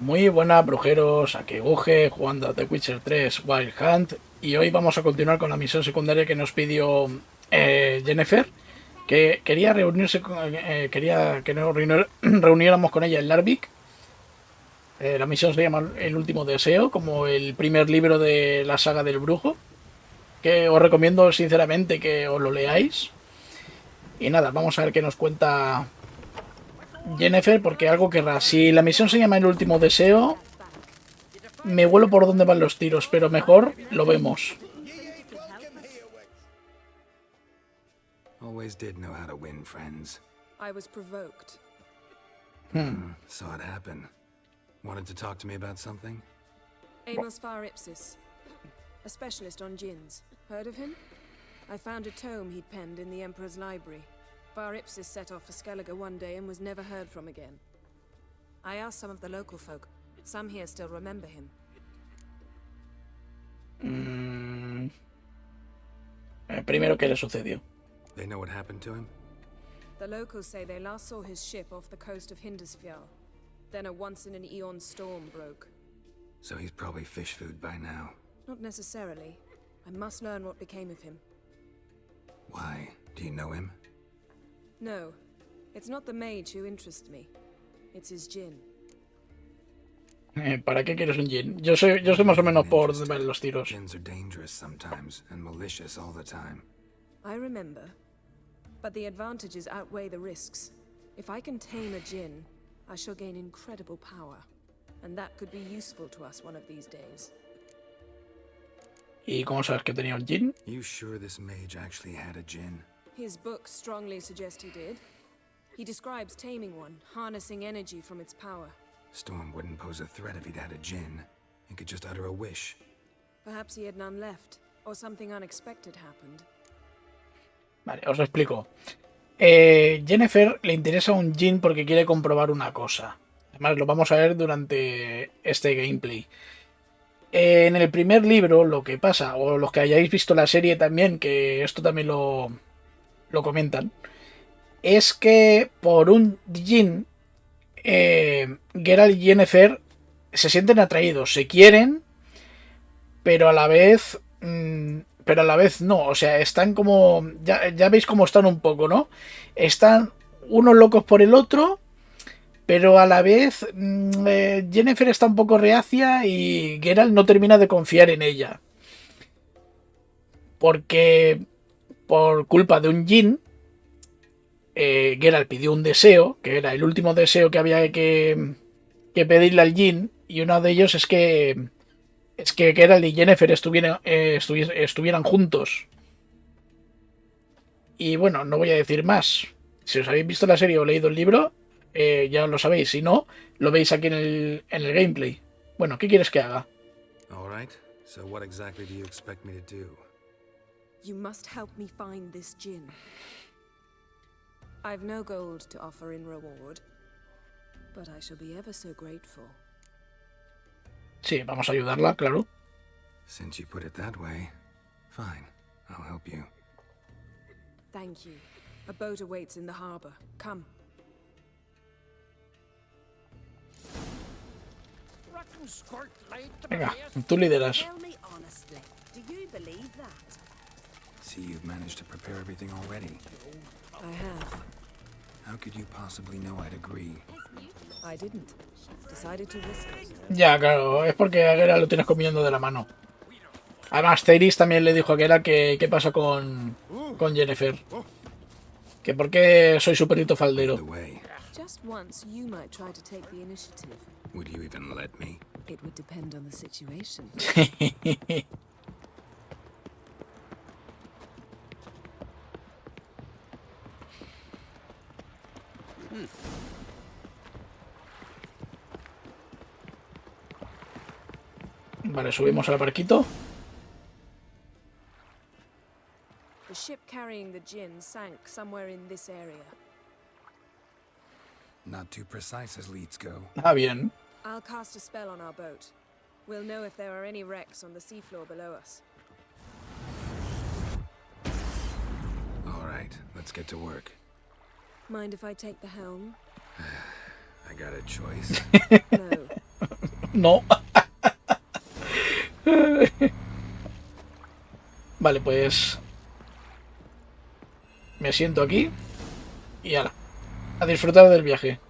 Muy buenas, brujeros, aquí Guge, jugando a The Witcher 3 Wild Hunt. Y hoy vamos a continuar con la misión secundaria que nos pidió Jennifer, que quería reunirse quería que nos reuniéramos con ella en Larvik. La misión se llama El último deseo, como el primer libro de la saga del brujo, que os recomiendo sinceramente que os lo leáis. Y nada, vamos a ver qué nos cuenta Jennifer, porque algo querrá. Si la misión se llama El último deseo, me vuelo por dónde van los tiros, pero mejor lo vemos. Always did know how to win, friends. I was provoked. Saw it happen. Wanted to talk to me about something? Amos Far Ipsis, a specialist on djinns. Heard of him? I found a tome he'd penned in the Emperor's library. Far Ipsis set off for Skellige one day and was never heard from again. I asked some of the local folk. Some here still remember him. Primero, ¿qué le sucedió? They know what happened to him? The locals say they last saw his ship off the coast of Hindisfjall. Then a once-in-an-eon storm broke. So he's probably fish food by now. Not necessarily. I must learn what became of him. Why? Do you know him? No. It's not the mage who interests me. It's his djinn. ¿Para qué quieres un djinn? Yo sé más o menos por dónde van los tiros. Djinns are dangerous sometimes and malicious all the time. I remember. But the advantages outweigh the risks. If I can tame a djinn, I shall gain incredible power. And that could be useful to us one of these days. ¿Y cómo sabes que tenía un djinn? You sure this mage actually had a djinn? His books strongly suggest he did. He describes taming one, harnessing energy from its power. Storm wouldn't pose a threat if he'd had a djinn. He could just utter a wish. Perhaps he had none left, or something unexpected happened. Vale, os lo explico. Jennifer le interesa un djinn porque quiere comprobar una cosa. Además, lo vamos a ver durante este gameplay. En el primer libro, lo que pasa, o los que hayáis visto la serie también, que esto también lo comentan, es que por un djinn, Geralt y Jennifer se sienten atraídos, se quieren, pero a la vez no, o sea, están como, ya veis cómo están un poco, ¿no? Están unos locos por el otro, pero a la vez Jennifer está un poco reacia y Geralt no termina de confiar en ella. Porque por culpa de un djinn, Geralt pidió un deseo, que era el último deseo que había que pedirle al djinn, y uno de ellos es que Geralt y Jennifer estuvieran juntos. Y bueno, no voy a decir más. Si os habéis visto la serie o leído el libro, ya lo sabéis. Si no, lo veis aquí en el gameplay. Bueno, ¿qué quieres que haga? All right. So what exactly do you expect me to do? You must help me find this djinn. I've no gold to offer in reward, but I shall be ever so grateful. Sí, vamos a ayudarla, claro. Since you put it that way, fine. I'll help you. Thank you. A boat awaits in the harbor. Come. Venga, tú lideras. Tell me honestly, do you believe that? See, you've managed to prepare everything already. I have. How could you possibly know I'd agree? I didn't. Decided to risk it. Ya, claro, es porque a Geralt lo tienes comiendo de la mano. Además, Theiris también le dijo a Geralt que qué pasa con Jennifer. Que por qué soy su perrito By the faldero. way, Just once, you might try to take the initiative. would you even let me? It would depend on the situation. Vale, subimos al barquito. The ship carrying the djinn sank somewhere in this area. Not too precise as leads go. Ah, bien. I'll cast a spell on our boat. We'll know if there are any wrecks on the seafloor below us. All right, let's get to work. Mind if I take the helm? I got a choice. No. No. Vale, pues... me siento aquí. Y ala. A disfrutar del viaje.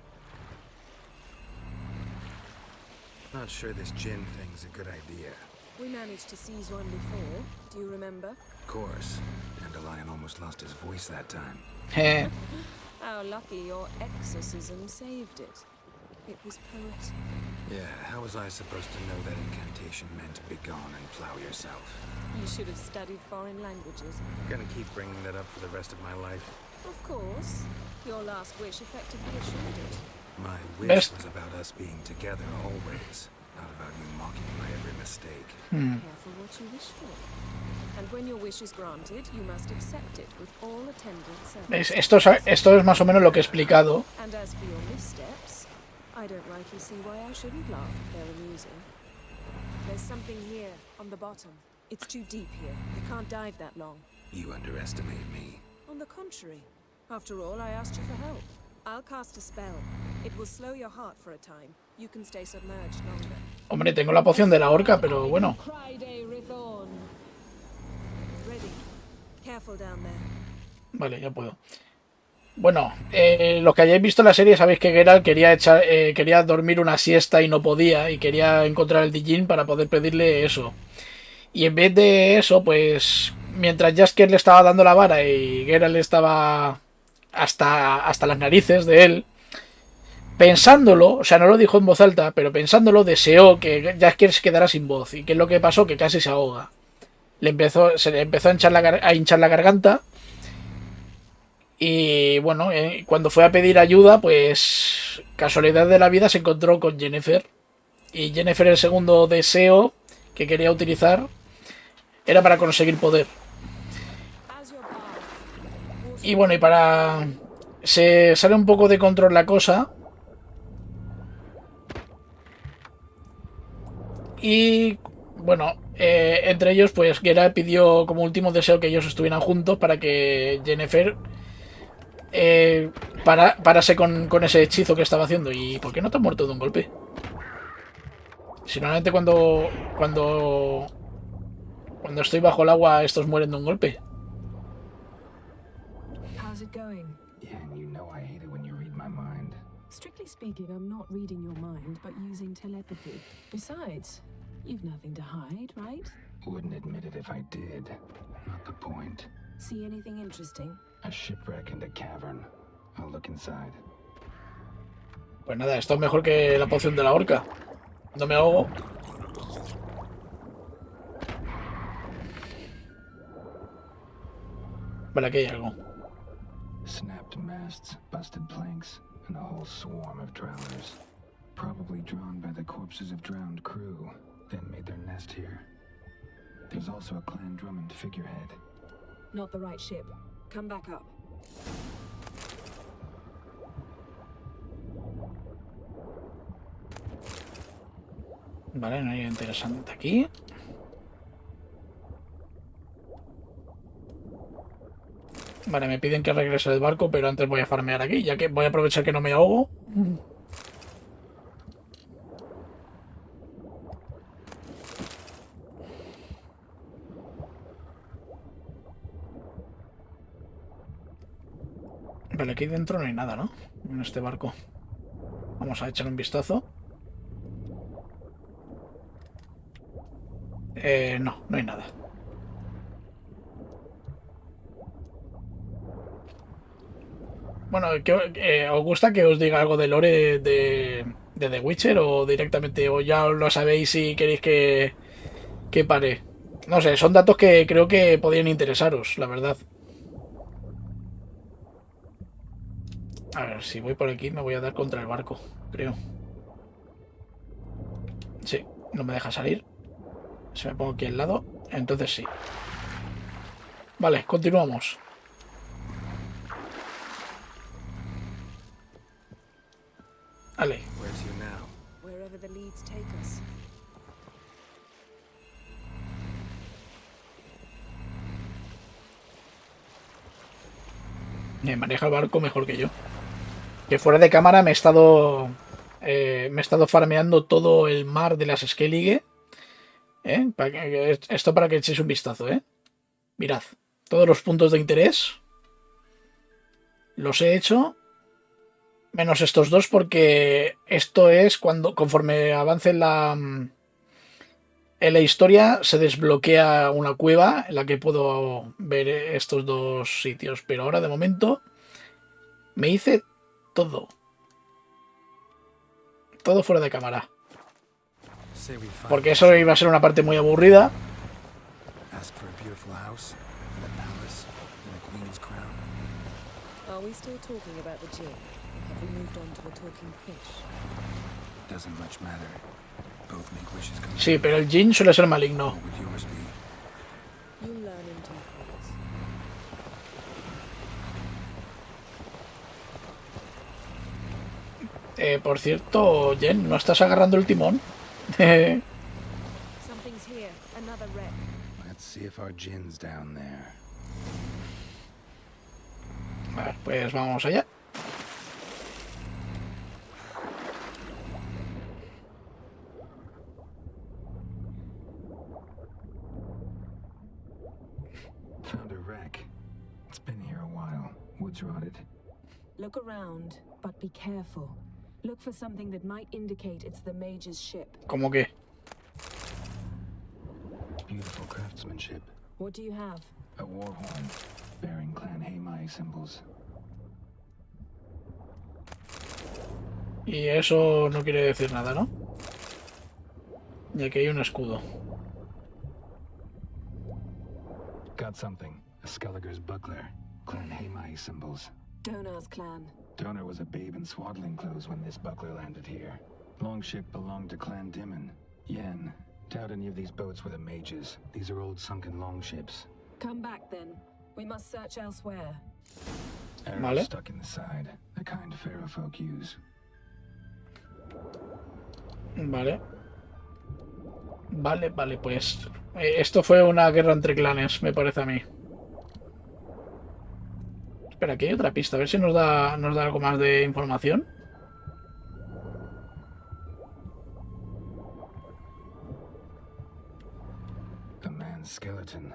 Not sure this gin thing's a good idea. We managed to seize one before. Do you remember? Of course. Dandelion almost lost his voice that time. How lucky your exorcism saved it. It was poetic. Yeah, how was I supposed to know that incantation meant begone and plow yourself? You should have studied foreign languages. Gonna keep bringing that up for the rest of my life. Of course. Your last wish effectively assured it. My wish was about us being together always, not about you mocking my every mistake. Careful what you wish for. And when your wish is granted, you must accept it with all attendant ¿Ves? circumstances. Esto es más o menos lo que he explicado. And as for your missteps, I don't rightly see why I shouldn't laugh if they're amusing. There's something here, on the bottom. It's too deep here. You can't dive that long. You underestimate me. On the contrary. After all, I asked you for help. I'll cast a spell. It will slow your heart for a time. You can stay submerged longer. Hombre, tengo la poción de la horca, pero bueno. Ready. Careful down there. Vale, ya puedo. Bueno, los que hayáis visto la serie sabéis que Geralt quería dormir una siesta y no podía. Y quería encontrar el Dijin para poder pedirle eso. Y en vez de eso, pues... mientras Jaskier le estaba dando la vara y Geralt estaba hasta las narices de él... pensándolo, o sea, no lo dijo en voz alta, pero pensándolo, deseó que Jaskier se quedara sin voz. ¿Y qué es lo que pasó? Que casi se ahoga. Se le empezó a hinchar la garganta. Y bueno, cuando fue a pedir ayuda, pues casualidad de la vida se encontró con Yennefer. Y Yennefer, el segundo deseo que quería utilizar, era para conseguir poder. Y bueno, y para... se sale un poco de control la cosa. Y bueno, entre ellos, pues Geralt pidió como último deseo que ellos estuvieran juntos para que Yennefer parase con ese hechizo que estaba haciendo. ¿Y por qué no te has muerto de un golpe? Si normalmente cuando estoy bajo el agua estos mueren de un golpe. How's it going? Yeah, and you know I hate it when you read my mind. Strictly speaking, I'm not reading your mind, but using telepathy. Besides, you've nothing to hide, right? Wouldn't admit it if I did. Not the point. See anything interesting? A shipwreck and a cavern. I'll look inside. Pues nada, esto es mejor que la poción de la horca. No me ahogo. Vale, aquí hay algo. Snapped masts, busted planks, and a whole swarm of drowners. Probably drawn by the corpses of drowned crew, then made their nest here. There's also a Clan Drummond figurehead. Not the right ship. Come back up. Vale, no hay nada interesante aquí. Vale, me piden que regrese del barco, pero antes voy a farmear aquí, ya que voy a aprovechar que no me ahogo. Vale, aquí dentro no hay nada, ¿no? En este barco. Vamos a echar un vistazo. No hay nada. Bueno, ¿os gusta que os diga algo de lore de The Witcher o directamente, o ya lo sabéis y queréis que pare? No sé, son datos que creo que podrían interesaros, la verdad. A ver, si voy por aquí me voy a dar contra el barco, creo. Sí, no me deja salir. Si me pongo aquí al lado, entonces sí. Vale, continuamos. Vale. Where's you now? Wherever the leads take us. Me maneja el barco mejor que yo. Que fuera de cámara me he estado me he estado farmeando todo el mar de las Skellige. Esto para que echéis un vistazo, Mirad, todos los puntos de interés los he hecho, menos estos dos, porque esto es conforme avance en la historia, se desbloquea una cueva en la que puedo ver estos dos sitios. Pero ahora, de momento, me hice todo. Todo fuera de cámara. Porque eso iba a ser una parte muy aburrida. Are we still talking about the gin? Or have we moved on to the talking fish? Doesn't much matter. Both make wishes come Sí, pero el Jin suele ser maligno. What would yours be? You'll learn in due course. Por cierto, Jen, ¿no estás agarrando el timón? Something's here. Another wreck. Let's see if our gin's down there. Vale, pues vamos allá. Found a wreck. It's been here a while. Wood's rotted. Look around, but be careful. Look for something that might indicate it's the mage's ship. ¿Cómo que? Beautiful craftsmanship. What do you have? A war horn bearing clan Heimai symbols. Y eso no quiere decir nada, ¿no? Y aquí hay un escudo. Got something. A Skelliger's buckler. Clan Heimai symbols. Donar's clan. Donor was a babe in swaddling clothes when this buckler landed here. Longship belonged to Clan Dimon. Yen. Doubt any of these boats were the mages. These are old sunken longships. Come back then. We must search elsewhere. Arrows Vale. stuck in the side. The kind pharaoh folk use. Vale. Vale, pues... esto fue una guerra entre clanes, me parece a mí. Espera, aquí hay otra pista. A ver si nos da algo más de información. A man's skeleton.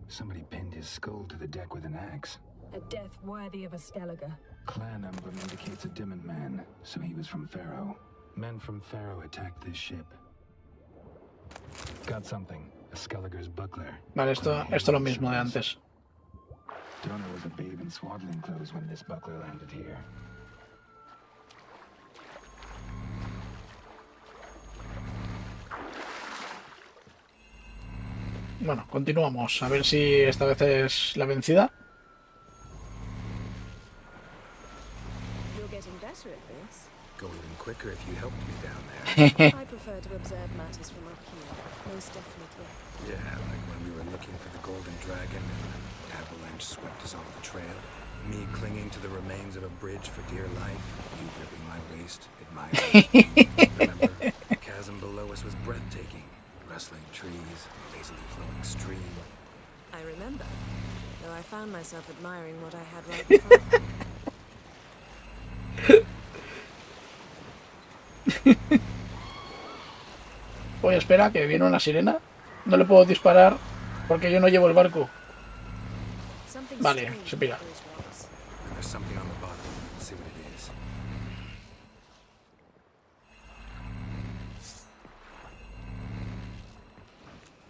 Somebody pinned his skull to the deck with an axe. A death worthy of a Skelliger. Clan emblem indicates a Dimon man, so he was from Pharaoh. Men from Pharaoh attacked this ship. Got something. A Skelliger's buckler. Vale, esto es lo mismo de antes. Donor was a babe in swaddling clothes when this buckler landed here. Bueno, continuamos. A ver si esta vez es la vencida. You're getting better at this. Go even quicker if you helped me down there. I prefer to observe matters from up here. Most definitely. Yeah, like when we were looking for the golden dragon and an avalanche swept us off the trail. Me clinging to the remains of a bridge for dear life. You gripping my waist, admiring. Remember, the chasm below us was breathtaking. Rustling trees, lazily flowing stream. I remember, though I found myself admiring what I had right before. Oye, espera, que viene una sirena. No le puedo disparar porque yo no llevo el barco. Something Vale, strange se pira. about those rocks. And there's something on the bottom. Let's see what it is.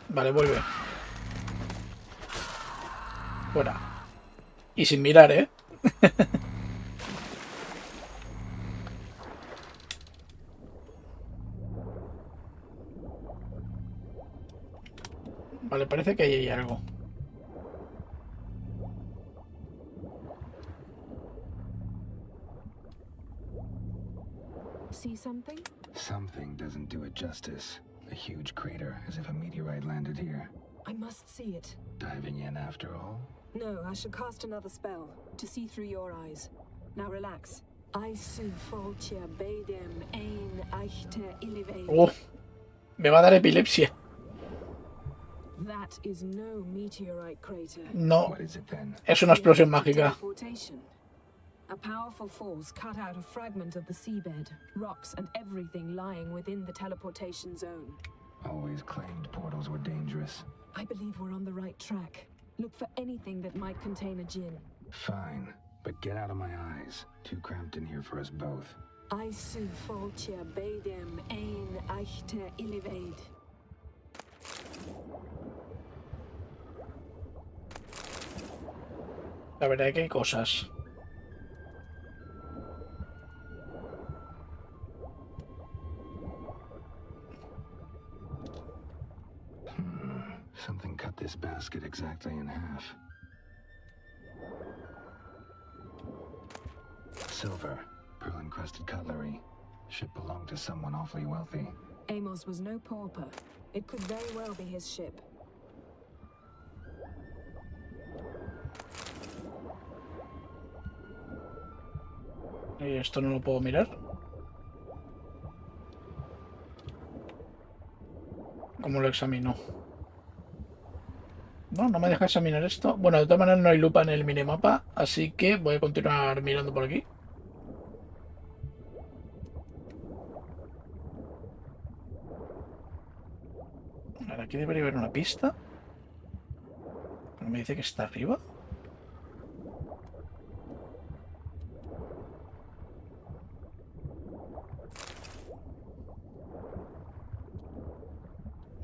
Vale, vuelve. Fuera. Y sin mirar, ¿eh? Vale, parece que ahí hay algo. See something? Something doesn't do it justice. A huge crater, as if a meteorite landed here. I must see it. Diving in after all? No, I should cast another spell to see through your eyes. Now relax. I su foltia beidem ein eichte illive. Oh, me va a dar epilepsia. That is no meteorite crater. No, What is it then? es una explosión mágica. Teleportation. A powerful force cut out a fragment of the seabed, rocks and everything lying within the teleportation zone. Always claimed portals were dangerous. I believe we're on the right track. Look for anything that might contain a djinn. Fine, but get out of my eyes. Too cramped in here for us both. Asu foltia bedem ein achte illivaid. La verdad que hay cosas. Something cut this basket exactly in half. Silver, pearl-encrusted cutlery. Ship belonged to someone awfully wealthy. Amos was no pauper. It could very well be his ship. ¿Y esto no lo puedo mirar? ¿Cómo lo examino? No, no me deja examinar esto. Bueno, de todas maneras no hay lupa en el minimapa, así que voy a continuar mirando por aquí. A ver, aquí debería haber una pista. Pero me dice que está arriba.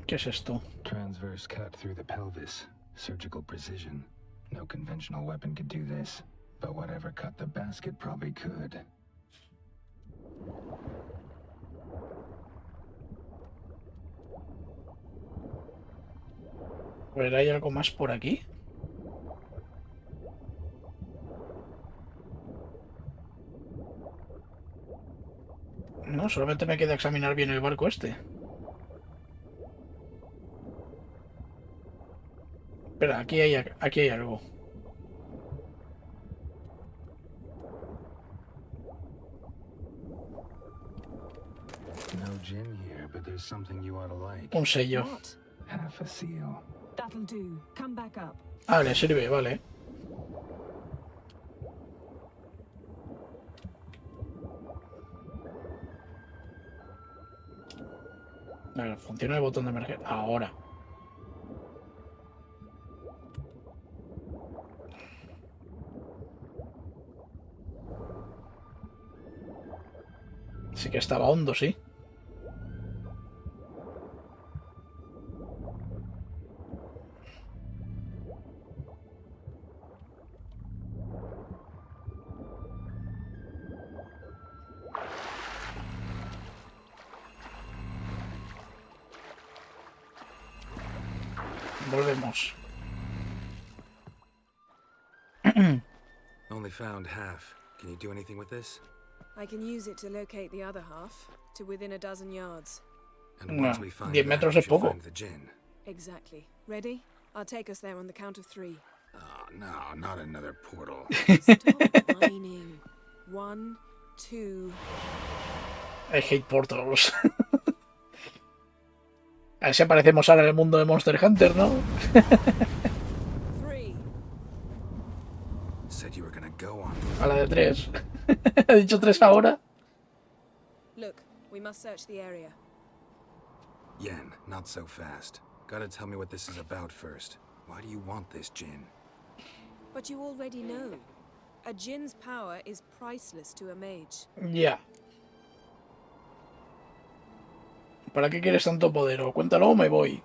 ¿Qué es esto? Transverse cut through the pelvis. Surgical precision. No conventional weapon could do this, but whatever cut the basket probably could. A ver, ¿hay algo más por aquí? No, solamente me queda examinar bien el barco este. Espera, aquí hay algo. No gin here, but there's something you ought to like. Un sello. What? Half a seal. That'll do. Come back up. Ah, le sirve, vale. A ver, funciona el botón de emergencia. Ahora. Sí que estaba hondo, sí. Volvemos. Only found half. Can you do anything with this? I can use it to locate the other half, to within a dozen yards. And No, once we find 10 that, metros we es should poco. find the gin. Exactly. Ready? I'll take us there on the count of 3. Oh, no, not another portal. Stop whining. 1, 2... I hate portals. A ver si aparecemos ahora en el mundo de Monster Hunter, ¿no? 3. Said you were gonna go on. A la de 3. ¿Ha dicho 3 ahora? Look, we must search the area. Yen, not so fast. Gotta tell me what this is about first. Why do you want this gin? But you already know. A djinn's power is priceless to a mage. Ya. ¿Para qué quieres tanto poder? O cuéntalo o me voy.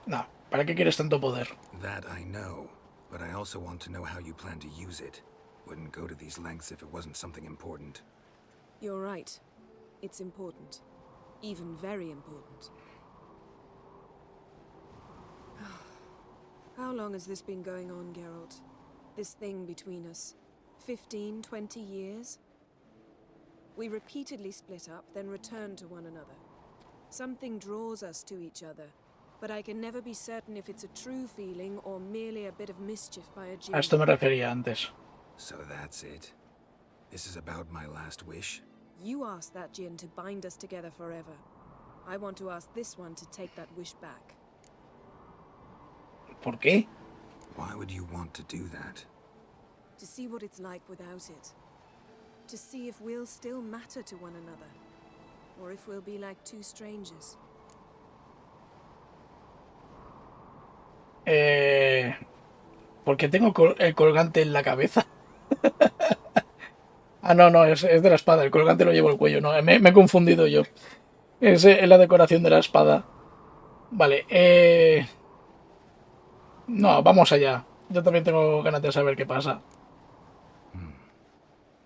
No, ¿para qué quieres tanto poder? That I know, but I also want to know how you plan to use it. Wouldn't go to these lengths if it wasn't something important. You're right. It's important. Even very important. How long has this been going on, Geralt? This thing between us? 15, 20 years? We repeatedly split up, then returned to one another. Something draws us to each other, but I can never be certain if it's a true feeling or merely a bit of mischief by a djinn. A esto me refería antes. So that's it. This is about my last wish. You asked that djinn to bind us together forever. I want to ask this one to take that wish back. ¿Por qué? Why would you want to do that? To see what it's like without it. To see if we'll still matter to one another. Or if we'll be like two strangers. Porque tengo el colgante en la cabeza. Ah, no, no, es de la espada. El colgante lo llevo al cuello. No, me he confundido yo. Es la decoración de la espada. Vale, no, vamos allá. Yo también tengo ganas de saber qué pasa.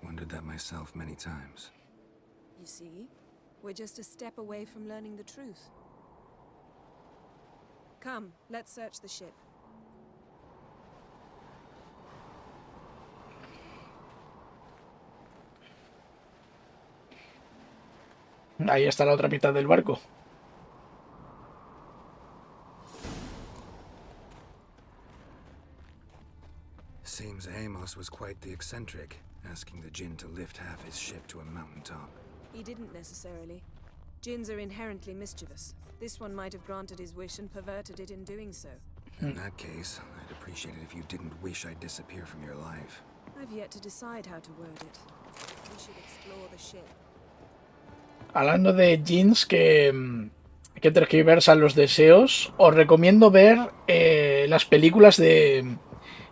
Wondered that myself many times. You see? We're just a step away from learning the truth. Come, let's search the ship. Ahí está la otra mitad del barco. Seems Amos was quite the eccentric, asking the Jinn to lift half his ship to a mountaintop. He didn't necessarily. Jinns are inherently mischievous. This one might have granted his wish and perverted it in doing so. In that case, I'd appreciate it if you didn't wish I'd disappear from your life. I've yet to decide how to word it. We should explore the ship. Hablando de jeans que tergiversan los deseos, os recomiendo ver las películas de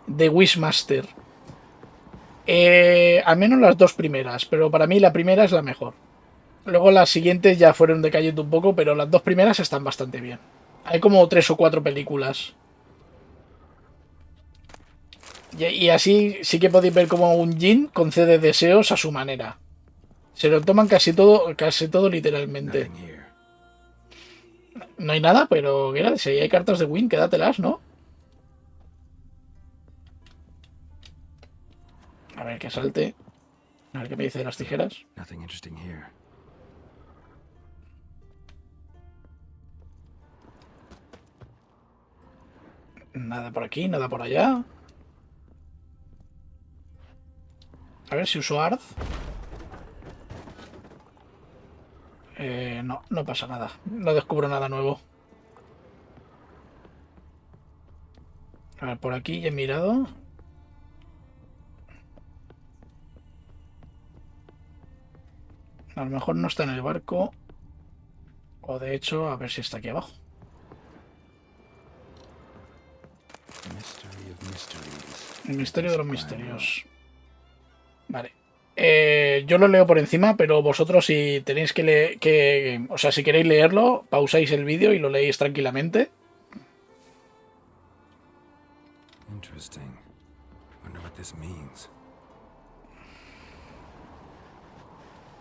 Wishmaster. Al menos las dos primeras, pero para mí la primera es la mejor. Luego las siguientes ya fueron decayendo un poco, pero las dos primeras están bastante bien. Hay como 3 o 4 películas. Y así sí que podéis ver como un Jin concede deseos a su manera. Se lo toman casi todo literalmente. Nothing here. No hay nada, pero mira, si hay cartas de Win, quédatelas, ¿no? A ver, que salte. A ver qué me dice de las tijeras. Nothing interesting here. Nada por aquí, nada por allá. A ver si uso Ard. No, no pasa nada. No descubro nada nuevo. A ver, por aquí ya he mirado. A lo mejor no está en el barco. O de hecho, a ver si está aquí abajo. Mystery of mysteries. El misterio de los misterios. Vale. Yo lo leo por encima, pero vosotros si tenéis que leer, o sea, si queréis leerlo, pausáis el vídeo y lo leéis tranquilamente. Interesting. Wonder what this means.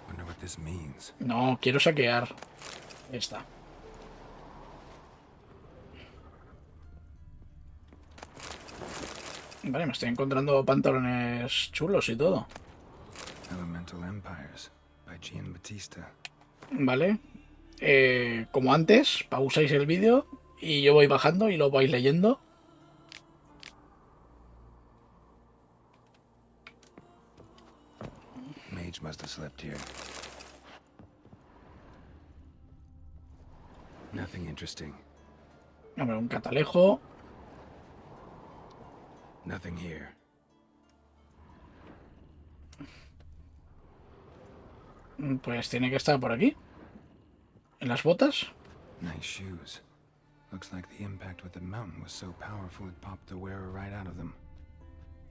Wonder what this means. No, quiero saquear. Ahí está. Vale, me estoy encontrando pantalones chulos y todo. Elemental Empires by Gian Battista. Vale. Como antes, pausáis el vídeo y yo voy bajando y lo vais leyendo. Mage must have slept here. Nothing interesting. Hombre, un catalejo. Nothing here. Pues tiene que estar por aquí. En las botas. Nice shoes. Looks like the impact with the mountain was so powerful it popped the wearer right out of them.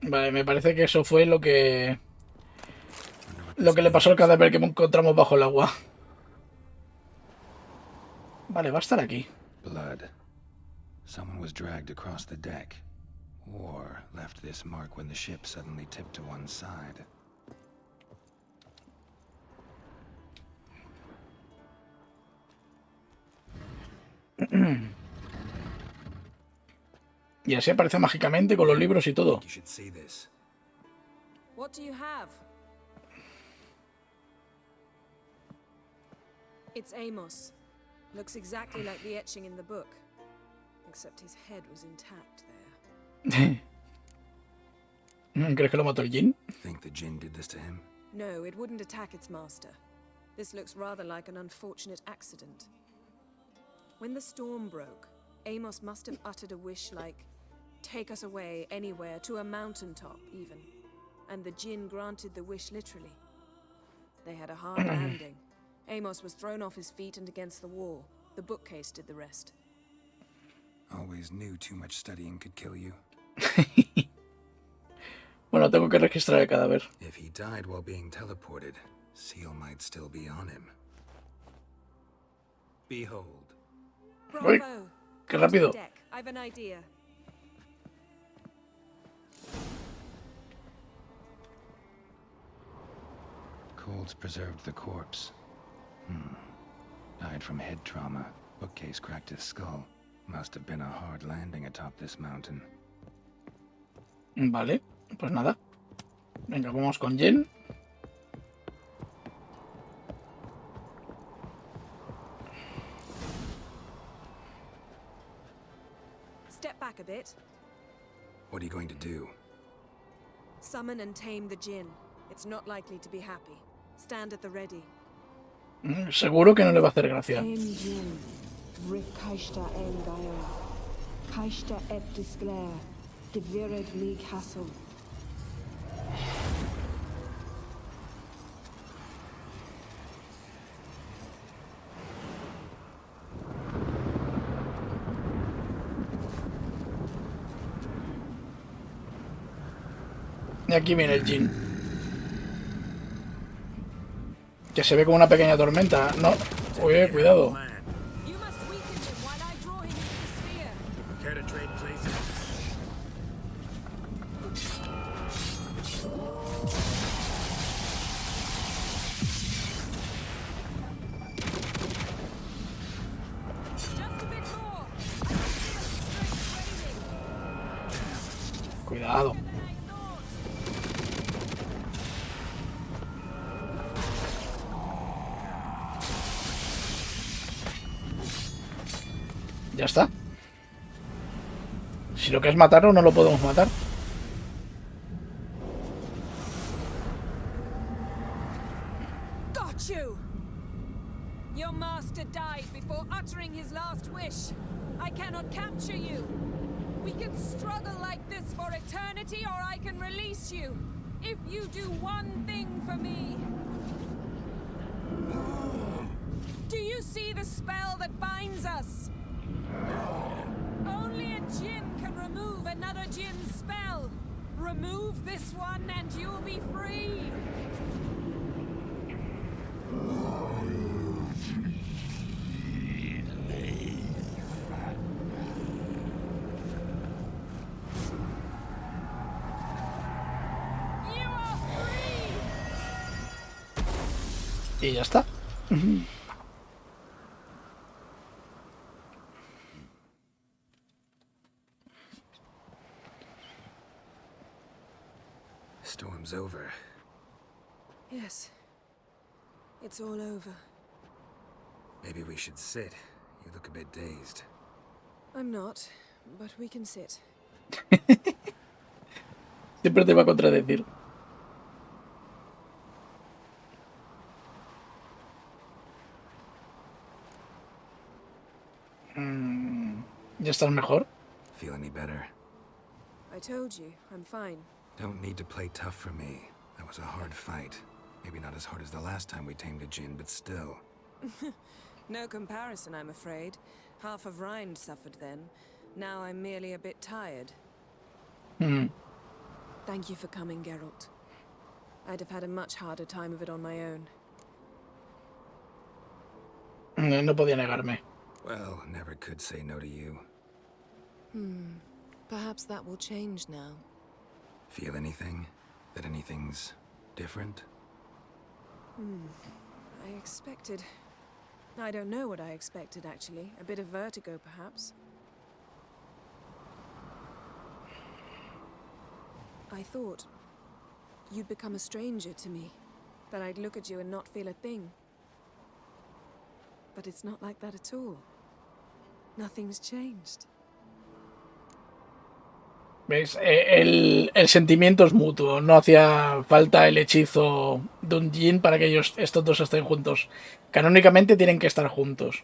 Vale, me parece que eso fue lo que Wonder what le this pasó al means. cadáver que encontramos bajo el agua. Vale, va a estar aquí. Blood. Someone was dragged across the deck. Or left this mark when the ship suddenly tipped to one side. Y así aparece mágicamente con los libros y todo. You should see this. What do you have? It's Amos. Looks exactly like the etching in the book. Except his head was intact there. ¿Crees que lo mató el Jin? Think the Jinn did this to him? No, it wouldn't attack its master. This looks rather like an unfortunate accident. When the storm broke, Amos must have uttered a wish like, take us away anywhere, to a mountaintop even. And the Jinn granted the wish literally. They had a hard landing. Amos was thrown off his feet and against the wall. The bookcase did the rest. Always knew too much studying could kill you. Bueno, tengo que registrar el cadáver. If he died while being teleported, Seal might still be on him. Behold. Uy, Bravo! qué rápido. Deck. I've an idea. Colds preserved the corpse. Died from head trauma. Bookcase cracked his skull. Must have been a hard landing atop this mountain. Vale, pues nada. Venga, vamos con Jen. Step back a bit. What are you going to do? Summon and tame the Jinn. It's not likely to be happy. Stand at the ready. Seguro que no le va a hacer gracia. Tame Jinn. Rif Kaishta en Gaia. Kaishta et Disclair. Devired me castle. Y aquí viene el Jin. Que se ve como una pequeña tormenta. No. Uy, cuidado. You must weaken him while I draw him into the sphere. Care to trade places? Just a bit more. I can feel his strength waning. Cuidado. Than I thought. Ya está. Si lo que es matarlo, no lo podemos matar. Got you! Your master died before uttering his last wish. I cannot capture you. We can struggle like this for eternity, or I can release you. If you do one thing for me. Do you see the spell that binds us? Only a Jinn can remove another Jinn's spell. Remove this one and you'll be free. You are free. Y ya está. Storm's over. Yes. It's all over. Maybe we should sit. You look a bit dazed. I'm not, but we can sit. Siempre te va a contradecir. ¿Ya estás mejor? Feel any better? I told you, I'm fine. Don't need to play tough for me. That was a hard fight. Maybe not as hard as the last time we tamed a Jinn, but still. No comparison, I'm afraid. Half of Rind suffered then. Now I'm merely a bit tired. Thank you for coming, Geralt. I'd have had a much harder time of it on my own. No podía negarme. Well, never could say no to you. Perhaps that will change now. Feel anything? That anything's different? I expected... I don't know what I expected, actually. A bit of vertigo, perhaps. I thought you'd become a stranger to me. That I'd look at you and not feel a thing. But it's not like that at all. Nothing's changed. ¿Ves? El sentimiento es mutuo. No hacía falta el hechizo de un Jin para que estos dos estén juntos. Canónicamente tienen que estar juntos.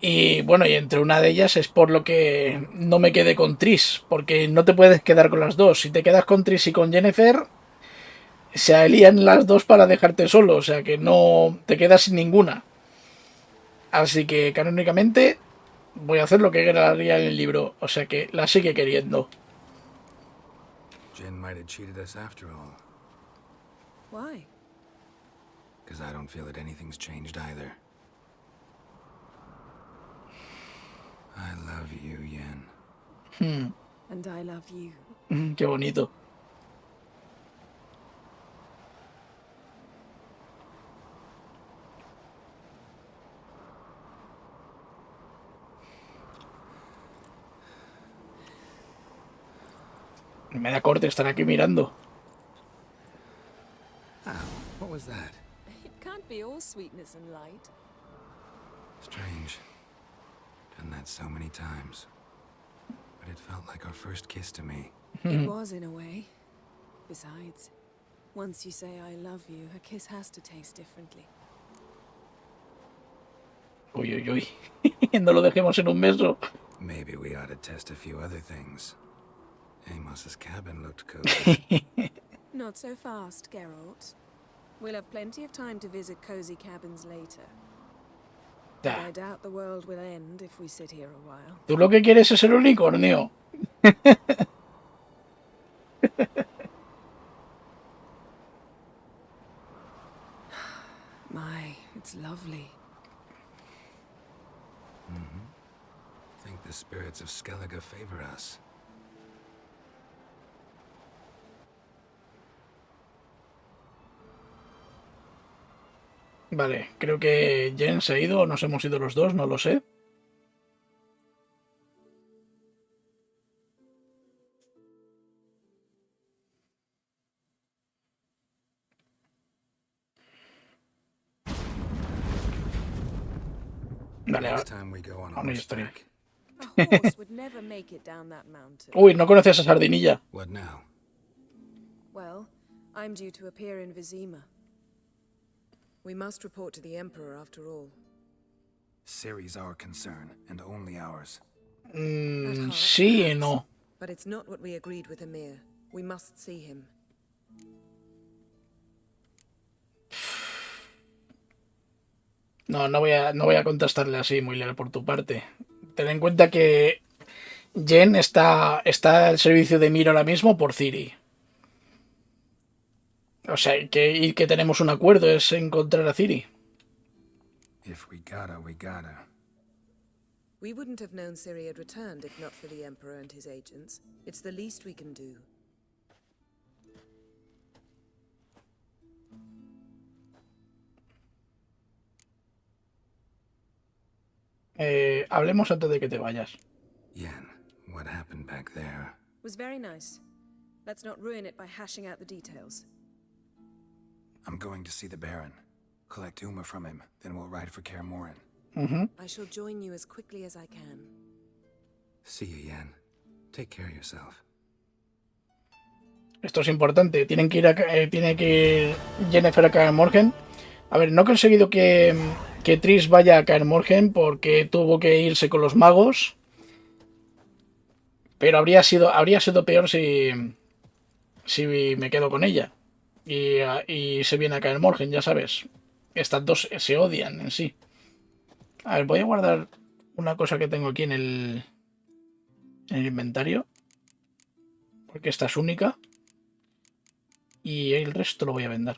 Y bueno, y entre una de ellas es por lo que no me quedé con Tris, porque no te puedes quedar con las dos. Si te quedas con Tris y con Yennefer, se alían las dos para dejarte solo, o sea que no te quedas sin ninguna. Así que canónicamente voy a hacer lo que haría en el libro, o sea que la sigue queriendo. Jen might have cheated us after all, Why? because I don't feel that anything's changed either. I love you, Yen. And I love you. Qué bonito. Me da corte estar aquí mirando. What was that? It can't be all sweetness and light. Strange. Done that so many times. But it felt like our first kiss to me. It was in a way. Besides, once you say I love you, a kiss has to taste differently. Uy, uy, uy. No lo dejemos en un beso. Maybe we ought to test a few other things. Amos's cabin looked cozy. Not so fast, Geralt. We'll have plenty of time to visit cozy cabins later. But I doubt the world will end if we sit here a while. Tú lo que quieres es el unicornio. My, it's lovely. I think the spirits of Skellige favor us. Vale, creo que Jen se ha ido o nos hemos ido los dos, no lo sé. Vale, Next time we go on ahora ya estoy. horseback. A horse would never make it down that mountain. Uy, no conoces a Sardinilla. What now? Well, I'm due to appear in Vizima. We must report to the Emperor after all. Ciri's our concern, and only ours. Sí y no. But it's not what we agreed with Emir. We must see him. No, no voy a contestarle así, muy leal por tu parte. Ten en cuenta que Jen está al servicio de Mir ahora mismo por Ciri. O sea, y que tenemos un acuerdo, es encontrar a Ciri. If we gotta, we gotta. We wouldn't have known Ciri had returned if not for the Emperor and his agents. It's the least we can do. Hablemos antes de que te vayas. Yen, what happened back there? Was very nice. Let's not ruin it by hashing out the details. I'm going to see the Baron. Collect Uma from him, then we'll ride for Kaer Morhen. I shall join you as quickly as I can. See you, Yen. Take care of yourself. Esto es importante. Tiene que ir Yennefer a Kaer Morhen. A ver, no he conseguido que Triss vaya a Kaer Morhen porque tuvo que irse con los magos. Pero habría sido peor si me quedo con ella. Y se viene a Kaer Morhen, ya sabes. Estas dos se odian en sí. A ver, voy a guardar una cosa que tengo aquí en el inventario. Porque esta es única. Y el resto lo voy a vender.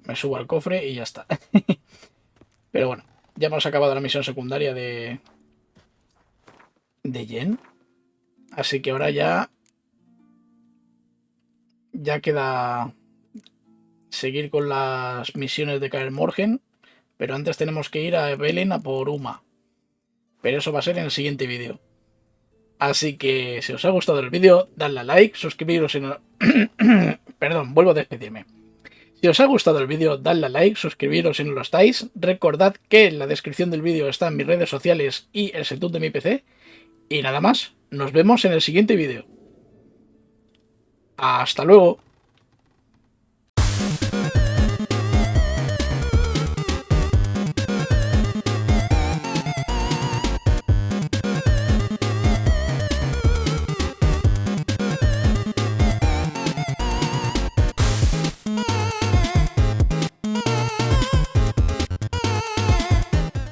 Me subo al cofre y ya está. Pero bueno, ya hemos acabado la misión secundaria de Jen. Así que ahora ya queda seguir con las misiones de Kaer Morhen. Pero antes tenemos que ir a Belén a por Uma. Pero eso va a ser en el siguiente vídeo. Así que si os ha gustado el vídeo, dadle a like, suscribiros si no... Perdón, vuelvo a despedirme. Si os ha gustado el vídeo, dadle a like, suscribiros si no lo estáis. Recordad que en la descripción del vídeo están mis redes sociales y el setup de mi PC. Y nada más, nos vemos en el siguiente vídeo. ¡Hasta luego!